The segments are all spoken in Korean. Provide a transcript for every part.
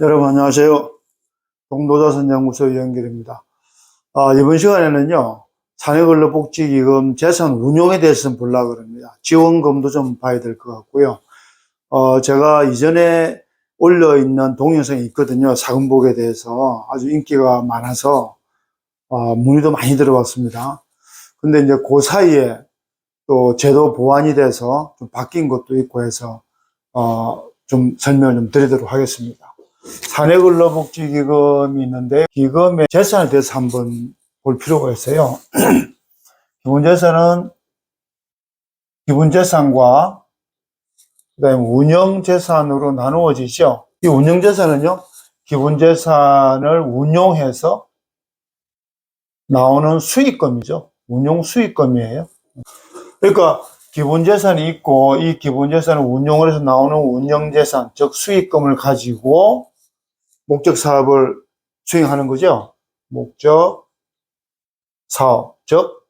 여러분 안녕하세요. 동도자선연구소 이영길입니다. 이번 시간에는요, 사회근로복지기금 재산 운용에 대해서 좀 보려고 합니다. 지원금도 좀 봐야 될 것 같고요. 제가 이전에 올려있는 동영상이 있거든요. 사금복에 대해서 아주 인기가 많아서 문의도 많이 들어왔습니다. 근데 이제 그 사이에 또 제도 보완이 돼서 좀 바뀐 것도 있고 해서 좀 설명을 좀 드리도록 하겠습니다. 사내근로복지기금이 있는데 기금의 재산에 대해서 한번 볼 필요가 있어요. 기본재산은 기본재산과 그다음에 운영재산으로 나누어지죠. 이 운영재산은요, 기본재산을 운용해서 나오는 수익금이죠. 운용수익금이에요. 그러니까 기본재산이 있고 이 기본재산을 운용을 해서 나오는 운영재산, 즉 수익금을 가지고 목적사업을 수행하는 거죠. 목적사업, 즉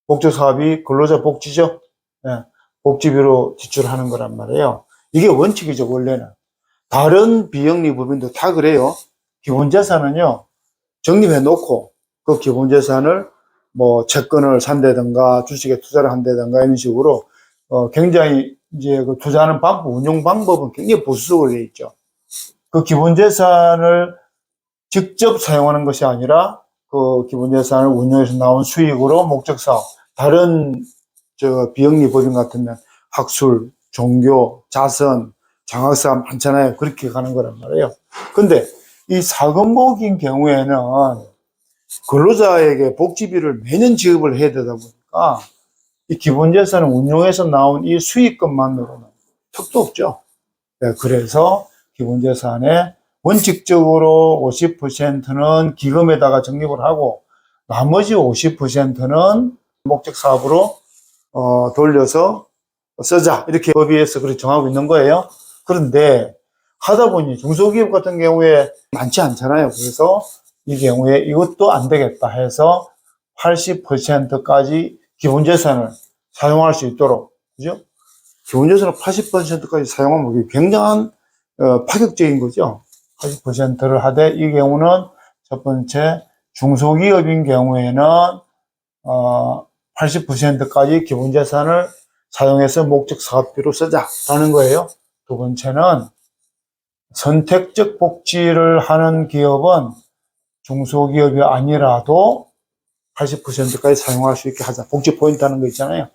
목적사업이 근로자 복지죠. 네, 복지비로 지출하는 거란 말이에요. 이게 원칙이죠, 원래는. 다른 비영리 법인도 다 그래요. 기본재산은요, 적립해 놓고 그 기본재산을 뭐 채권을 산다든가 주식에 투자를 한다든가 이런 식으로 굉장히 이제 그 투자하는 방법, 운용 방법은 굉장히 보수적으로 되어 있죠. 그 기본재산을 직접 사용하는 것이 아니라 그 기본재산을 운용해서 나온 수익으로 목적사업, 다른 비영리 법인 같으면 학술, 종교, 자선, 장학사업 많잖아요. 그렇게 가는 거란 말이에요. 근데 이 사금복인 경우에는 근로자에게 복지비를 매년 지급을 해야 되다 보니까 이 기본재산을 운용해서 나온 이 수익금만으로는 턱도 없죠. 네, 그래서 기본재산의 원칙적으로 50%는 기금에다가 적립을 하고 나머지 50%는 목적사업으로 돌려서 쓰자, 이렇게 법위에서 그렇게 정하고 있는 거예요. 그런데 하다 보니 중소기업 같은 경우에 많지 않잖아요. 그래서 이 경우에 이것도 안 되겠다 해서 80%까지 기본재산을 사용할 수 있도록, 그죠? 기본재산을 80%까지 사용하면 굉장한 파격적인 거죠. 80%를 하되 이 경우는 첫 번째 중소기업인 경우에는 80%까지 기본재산을 사용해서 목적 사업비로 쓰자라는 거예요. 두 번째는 선택적 복지를 하는 기업은 중소기업이 아니라도 80%까지 사용할 수 있게 하자. 복지 포인트 하는 거 있잖아요.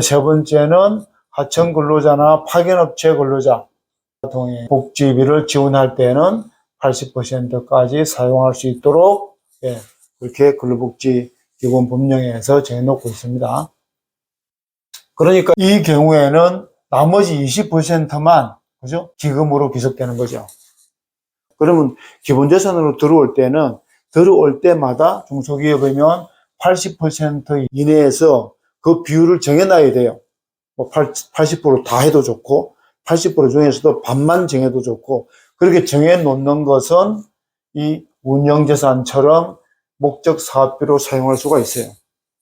세 번째는 하청 근로자나 파견업체 근로자 통해 복지비를 지원할 때는 80%까지 사용할 수 있도록 그렇게 근로복지기본법령에서 정해놓고 있습니다. 그러니까 이 경우에는 나머지 20%만 그죠? 기금으로 귀속되는 거죠. 그러면 기본재산으로 들어올 때마다 중소기업이면 80% 이내에서 그 비율을 정해놔야 돼요. 뭐 80%다 해도 좋고 80% 중에서도 반만 정해도 좋고, 그렇게 정해놓는 것은 이 운영재산처럼 목적 사업비로 사용할 수가 있어요.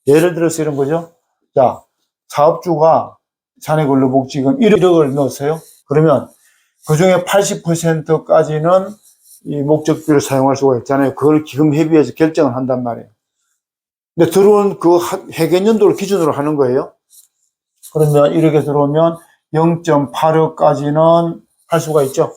예를 들어서 이런 거죠. 자, 사업주가 사내근로복지금 1억을 넣었어요. 그러면 그 중에 80%까지는 이 목적비를 사용할 수가 있잖아요. 그걸 기금협의회에서 결정을 한단 말이에요. 근데 들어온 그 회계연도를 기준으로 하는 거예요. 그러면 1억에 들어오면 0.8억까지는 할 수가 있죠.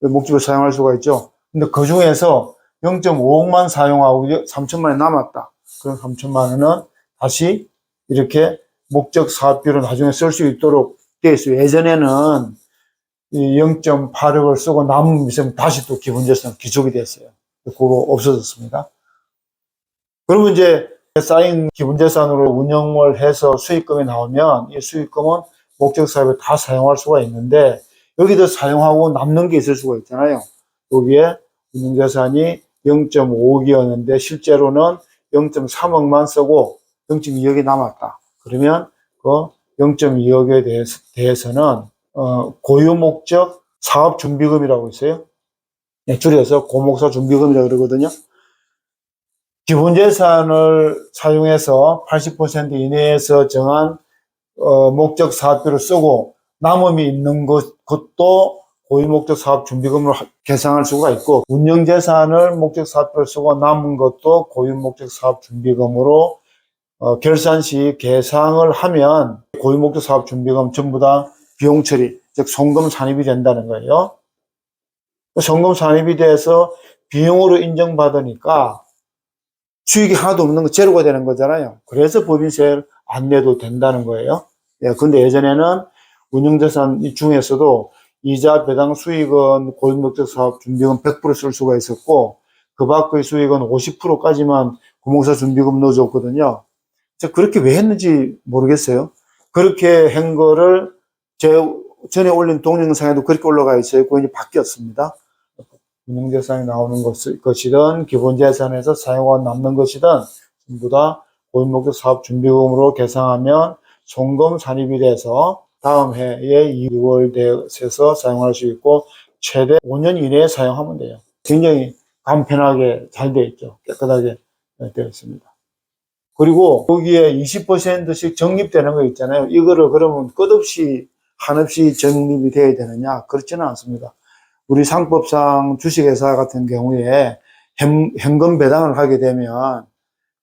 목적을 사용할 수가 있죠. 근데 그 중에서 0.5억만 사용하고 3천만 원이 남았다. 그럼 3천만 원은 다시 이렇게 목적 사업비로 나중에 쓸 수 있도록 되어 있어요. 예전에는 이 0.8억을 쓰고 남은 있으면 다시 또 기본재산 기족이 됐어요. 그거 없어졌습니다. 그러면 이제 쌓인 기본재산으로 운영을 해서 수익금이 나오면 이 수익금은 목적사업에 다 사용할 수가 있는데, 여기도 사용하고 남는 게 있을 수가 있잖아요. 여기에 운영재산이 0.5억이었는데 실제로는 0.3억만 쓰고 0.2억이 남았다. 그러면 그 0.2억에 대해서는 고유목적 사업준비금이라고 있어요. 줄여서 고목사준비금이라고 그러거든요. 기본재산을 사용해서 80% 이내에서 정한 목적 사업비를 쓰고 남음이 있는 것도 고유목적 사업 준비금으로 계상할 수가 있고, 운영재산을 목적 사업비로 쓰고 남은 것도 고유목적 사업 준비금으로 결산 시 계상을 하면 고유목적 사업 준비금 전부 다 비용 처리, 즉 송금 산입이 된다는 거예요. 송금 산입이 돼서 비용으로 인정받으니까 수익이 하나도 없는 거 제로가 되는 거잖아요. 그래서 법인세를 안 내도 된다는 거예요. 예, 근데 예전에는 운영재산 중에서도 이자 배당 수익은 고유목적 사업 준비금 100% 쓸 수가 있었고, 그 밖의 수익은 50%까지만 공모사 준비금 넣어줬거든요. 그렇게 왜 했는지 모르겠어요. 그렇게 한 거를 제 전에 올린 동영상에도 그렇게 올라가 있어요. 그게 바뀌었습니다. 운영재산이 나오는 것이든 기본재산에서 사용한 남는 것이든 전부 다 고유목적 사업 준비금으로 계상하면 송금 산입이 돼서 다음 해에 2월 돼서 사용할 수 있고 최대 5년 이내에 사용하면 돼요. 굉장히 간편하게 잘 되어 있죠. 깨끗하게 되어 있습니다. 그리고 거기에 20%씩 적립되는 거 있잖아요. 이거를 그러면 끝없이 한없이 적립이 돼야 되느냐? 그렇지는 않습니다. 우리 상법상 주식회사 같은 경우에 현금 배당을 하게 되면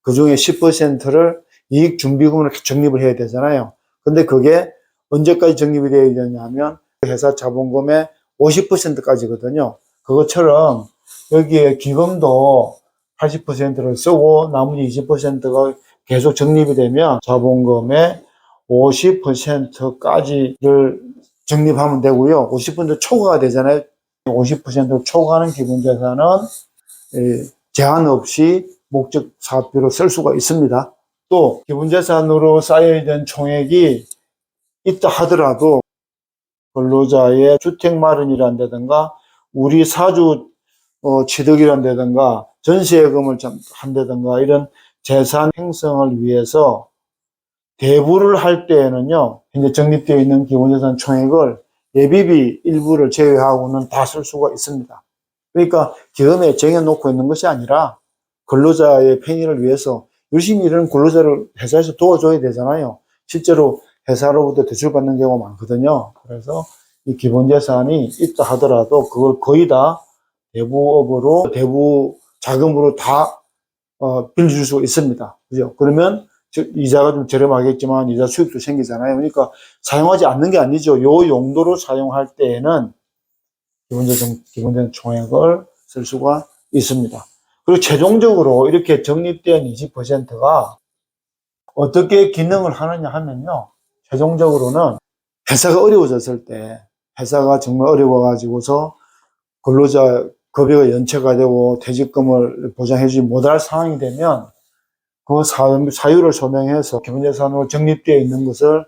그 중에 10%를 이익준비금으로 적립을 해야 되잖아요. 근데 그게 언제까지 적립이 되어야 되냐면 회사 자본금의 50%까지거든요. 그것처럼 여기에 기금도 80%를 쓰고 나머지 20%가 계속 적립이 되면 자본금의 50%까지를 적립하면 되고요. 50% 초과가 되잖아요. 50% 초과하는 기본재산은 제한 없이 목적 사업비로 쓸 수가 있습니다. 또 기본재산으로 쌓여야 되는 총액이 있다 하더라도 근로자의 주택 마련이란다든가 우리 사주 취득이란다든가 전세금을 한다든가 이런 재산 형성을 위해서 대부를 할 때에는요, 현재 적립되어 있는 기본재산 총액을 예비비 일부를 제외하고는 다 쓸 수가 있습니다. 그러니까 기금에 정해놓고 있는 것이 아니라 근로자의 편의를 위해서 열심히 일하는 근로자를 회사에서 도와줘야 되잖아요. 실제로 회사로부터 대출받는 경우가 많거든요. 그래서 이 기본재산이 있다 하더라도 그걸 거의 다 대부업으로, 대부 자금으로 다 빌려줄 수 있습니다. 그죠? 그러면 이자가 좀 저렴하겠지만 이자 수익도 생기잖아요. 그러니까 사용하지 않는 게 아니죠. 요 용도로 사용할 때에는 기본적인 총액을 쓸 수가 있습니다. 그리고 최종적으로 이렇게 적립된 20%가 어떻게 기능을 하느냐 하면요. 최종적으로는 회사가 어려워졌을 때, 회사가 정말 어려워가지고서 근로자 급여가 연체가 되고 퇴직금을 보장해주지 못할 상황이 되면 그 사유를 소명해서 기본재산으로 적립되어 있는 것을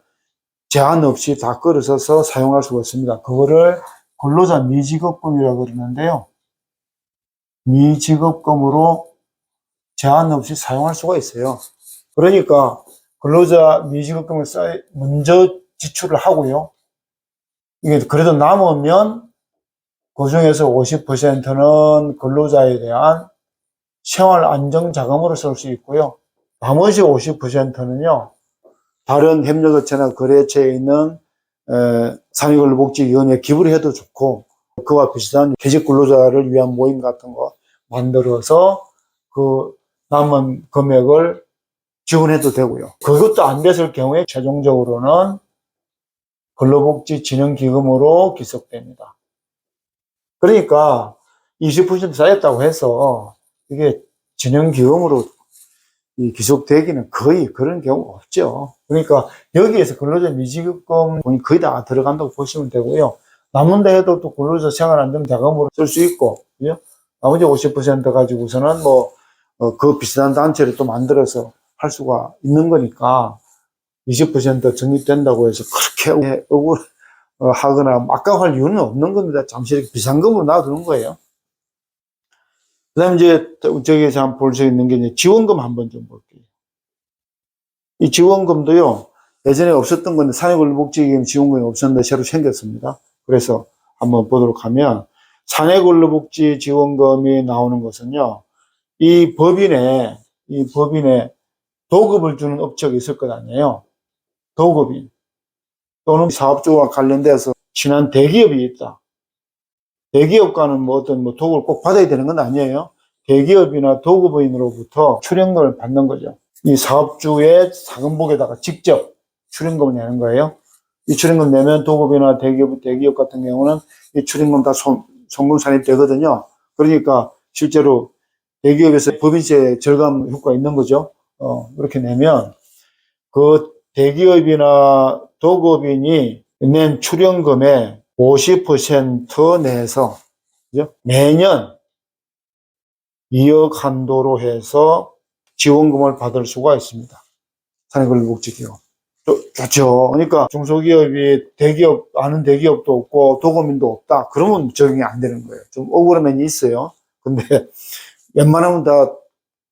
제한 없이 다 끌어서서 사용할 수가 있습니다. 그거를 근로자 미지급금이라고 그러는데요. 미지급금으로 제한 없이 사용할 수가 있어요. 그러니까 근로자 미지급금을 먼저 지출을 하고요. 이게 그래도 남으면 그 중에서 50%는 근로자에 대한 생활 안정 자금으로 쓸 수 있고요. 나머지 50%는요, 다른 협력업체나 거래처에 있는 사회근로복지위원회에 기부를 해도 좋고, 그와 비슷한 퇴직 근로자를 위한 모임 같은 거 만들어서 그 남은 금액을 지원해도 되고요. 그것도 안 됐을 경우에 최종적으로는 근로복지진흥기금으로 기속됩니다. 그러니까 20% 쌓였다고 해서 이게 진흥기금으로 기속되기는 거의 그런 경우가 없죠. 그러니까 여기에서 근로자 미지급금이 거의 다 들어간다고 보시면 되고요. 남는다 해도 또 근로자 생활안정자금으로 쓸 수 있고, 그죠? 나머지 50% 가지고서는 그 비슷한 단체를 또 만들어서 할 수가 있는 거니까 20% 적립된다고 해서 그렇게 하거나 아까워할 이유는 없는 겁니다. 잠시 이렇게 비상금으로 놔두는 거예요. 그 다음에 이제 저기에서 한번 볼 수 있는 게 이제 지원금 한번 좀 볼게요. 이 지원금도요, 예전에 없었던 건데 사내근로복지기금 지원금이 없었는데 새로 생겼습니다. 그래서 한번 보도록 하면 사내근로복지 지원금이 나오는 것은요, 이 법인에 도급을 주는 업체가 있을 것 아니에요. 도급인 또는 사업주와 관련돼서 친한 대기업이 있다. 대기업과는 뭐 어떤 뭐 도급을 꼭 받아야 되는 건 아니에요. 대기업이나 도급원으로부터 출연금을 받는 거죠. 이 사업주의 사근복에다가 직접 출연금을 내는 거예요. 이 출연금 내면 도급이나 대기업 같은 경우는 이 출연금 다 송금 산입되거든요. 그러니까 실제로 대기업에서 법인세 절감 효과가 있는 거죠. 그렇게 내면 그 대기업이나 도급인이 낸 출연금의 50% 내에서, 그죠? 매년 2억 한도로 해서 지원금을 받을 수가 있습니다. 산해근로복지기금. 좋죠. 그러니까 중소기업이 대기업, 아는 대기업도 없고 도급인도 없다. 그러면 적용이 안 되는 거예요. 좀 억울한 면이 있어요. 근데 웬만하면 다,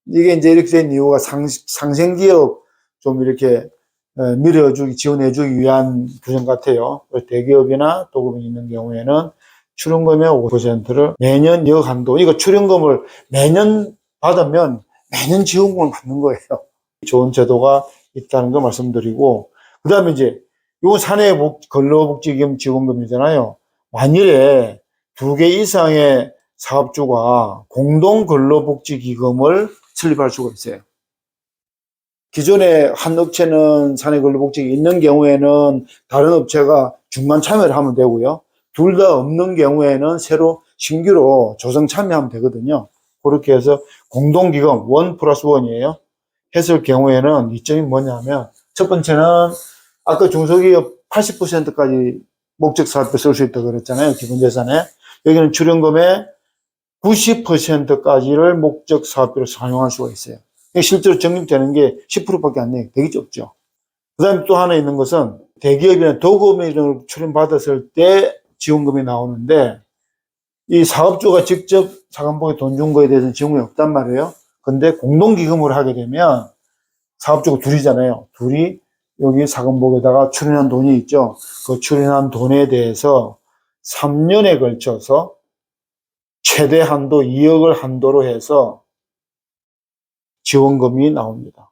이게 이제 이렇게 된 이유가 상생기업 좀 이렇게 밀어주기, 지원해주기 위한 규정 같아요. 대기업이나 도급이 있는 경우에는 출연금의 5%를 매년 2억 한도, 이거 출연금을 매년 받으면 매년 지원금을 받는 거예요. 좋은 제도가 있다는 거 말씀드리고, 그 다음에 이제, 요 사내 근로복지기금 지원금이잖아요. 만일에 2개 이상의 사업주가 공동 근로복지기금을 설립할 수가 있어요. 기존에 한 업체는 사내 근로복지가 있는 경우에는 다른 업체가 중간 참여를 하면 되고요. 둘 다 없는 경우에는 새로 신규로 조성 참여하면 되거든요. 그렇게 해서 공동기금 1+1이에요. 했을 경우에는 이점이 뭐냐면, 첫 번째는 아까 중소기업 80%까지 목적 사업에 쓸 수 있다고 그랬잖아요. 기본 예산에. 여기는 출연금의 90%까지를 목적 사업비로 사용할 수가 있어요. 실제로 적립되는 게 10%밖에 안 돼요. 되게 적죠. 그 다음에 또 하나 있는 것은 대기업이나 도급을 출연받았을 때 지원금이 나오는데, 이 사업주가 직접 사관복에 돈 준 거에 대해서는 지원금이 없단 말이에요. 근데 공동기금으로 하게 되면 사업주가 둘이잖아요. 둘이 여기 사건복에다가 출연한 돈이 있죠. 그 출연한 돈에 대해서 3년에 걸쳐서 최대 한도 2억을 한도로 해서 지원금이 나옵니다.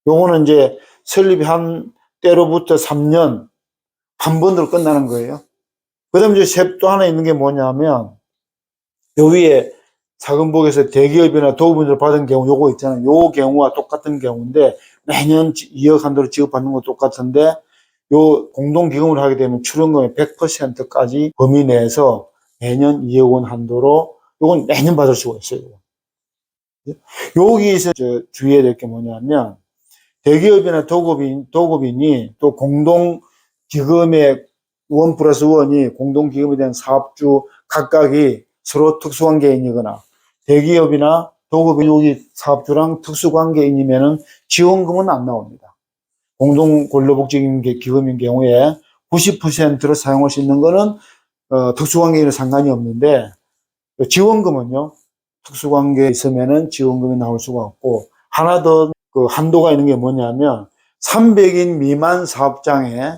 요거는 이제 설립한 때로부터 3년 한 번으로 끝나는 거예요. 그 다음에 이제 또 하나 있는 게 뭐냐면, 요 위에 사근복에서 대기업이나 도급원으로 받은 경우 요거 있잖아요. 요 경우와 똑같은 경우인데 매년 2억 한도로 지급받는 거 똑같은데, 요 공동기금을 하게 되면 출연금의 100%까지 범위 내에서 매년 2억 원 한도로 요건 매년 받을 수가 있어요. 여기서 주의해야 될 게 뭐냐면, 대기업이나 도급인이 또 공동기금의 1+1이 공동기금에 대한 사업주 각각이 서로 특수관계인이거나 대기업이나 도급이 사업주랑 특수관계인이면은 지원금은 안 나옵니다. 공동근로복지기금인 경우에 90%를 사용할 수 있는 거는 특수관계인은 상관이 없는데, 지원금은요, 특수관계에 있으면은 지원금이 나올 수가 없고, 하나 더 그 한도가 있는 게 뭐냐면 300인 미만 사업장에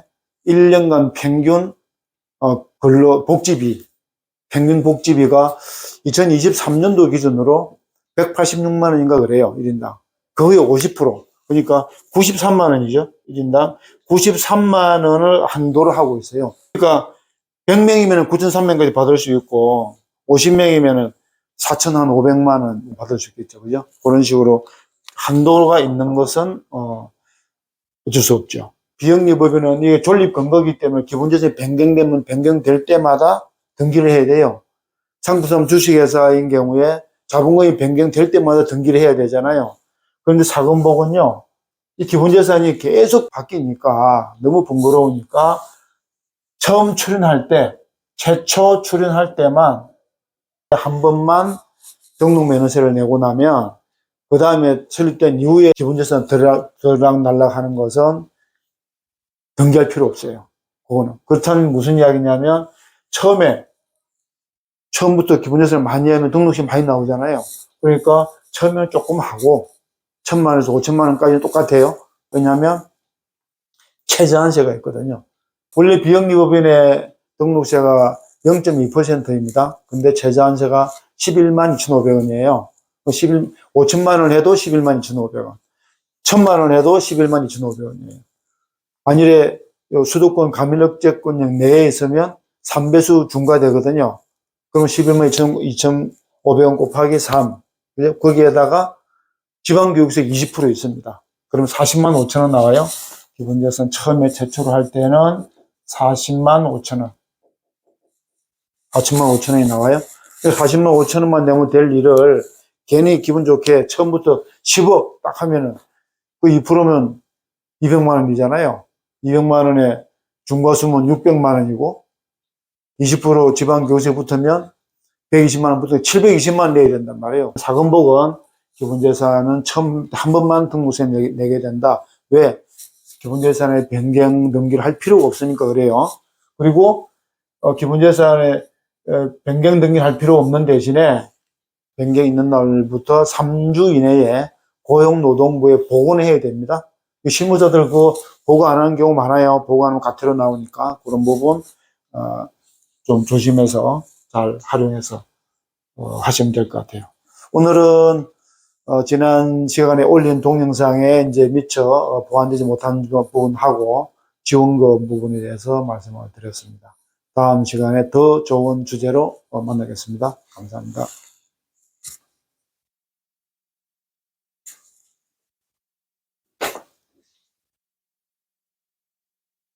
1년간 평균 근로복지비, 평균 복지비가 2023년도 기준으로 186만 원인가 그래요. 1인당. 거의 50%. 그러니까 93만 원이죠. 1인당. 93만 원을 한도로 하고 있어요. 그러니까 100명이면 9,300원까지 받을 수 있고 50명이면 4,500만 원 받을 수 있겠죠. 그죠? 그런 식으로 한도가 있는 것은 어쩔 수 없죠. 비영리법인은 이게 존립 근거기 때문에 기본재산이 변경되면 변경될 때마다 등기를 해야 돼요. 상부상 주식회사인 경우에 자본금이 변경될 때마다 등기를 해야 되잖아요. 그런데 사건복은요, 이 기본재산이 계속 바뀌니까 너무 번거로우니까 처음 출연할 때, 최초 출연할 때만 한 번만 등록면허세를 내고 나면 그 다음에 설립된 이후에 기본재산 들락날락 하는 것은 등기할 필요 없어요. 그거는. 그렇다면 무슨 이야기냐면 처음부터 기본재산을 많이 하면 등록시 많이 나오잖아요. 그러니까 처음에는 조금 하고 1,000만 원에서 5천만 원까지는 똑같아요. 왜냐하면 최저한세가 있거든요. 원래 비영리법인의 등록세가 0.2%입니다. 근데 최저한세가 11만 2,500원이에요. 5천만 원 해도 11만 2,500원. 1,000만 원 해도 11만 2,500원이에요. 만일에 수도권 가밀업제권역 내에 있으면 3배수 중과되거든요. 그럼 11만 2,500원 곱하기 3. 그죠? 거기에다가 지방교육세 20% 있습니다. 그럼 40만 5천 원 나와요. 기본재산 처음에 제출을 할 때는 40만 5천 원. 40만 5천 원이 나와요. 40만 5천 원만 내면 될 일을 괜히 기분 좋게 처음부터 10억 딱 하면은 그 2%면 200만 원이잖아요. 200만 원에 중과수면 600만 원이고 20% 지방교세 붙으면 120만 원 붙어 720만 원 내야 된단 말이에요. 사건복은 기본재산은 처음 한 번만 등록세 내게 된다. 왜? 기본재산의 변경 등기를 할 필요가 없으니까 그래요. 그리고 기본재산의 변경 등기를 할 필요 없는 대신에 변경 있는 날부터 3주 이내에 고용노동부에 보고는 해야 됩니다. 실무자들 그 보고 안 하는 경우 많아요. 보고 안 하면 가태료 나오니까 그런 부분 좀 조심해서 잘 활용해서 하시면 될 것 같아요. 오늘은 지난 시간에 올린 동영상에 이제 미처 보완되지 못한 부분하고 지원금 부분에 대해서 말씀을 드렸습니다. 다음 시간에 더 좋은 주제로 만나겠습니다. 감사합니다.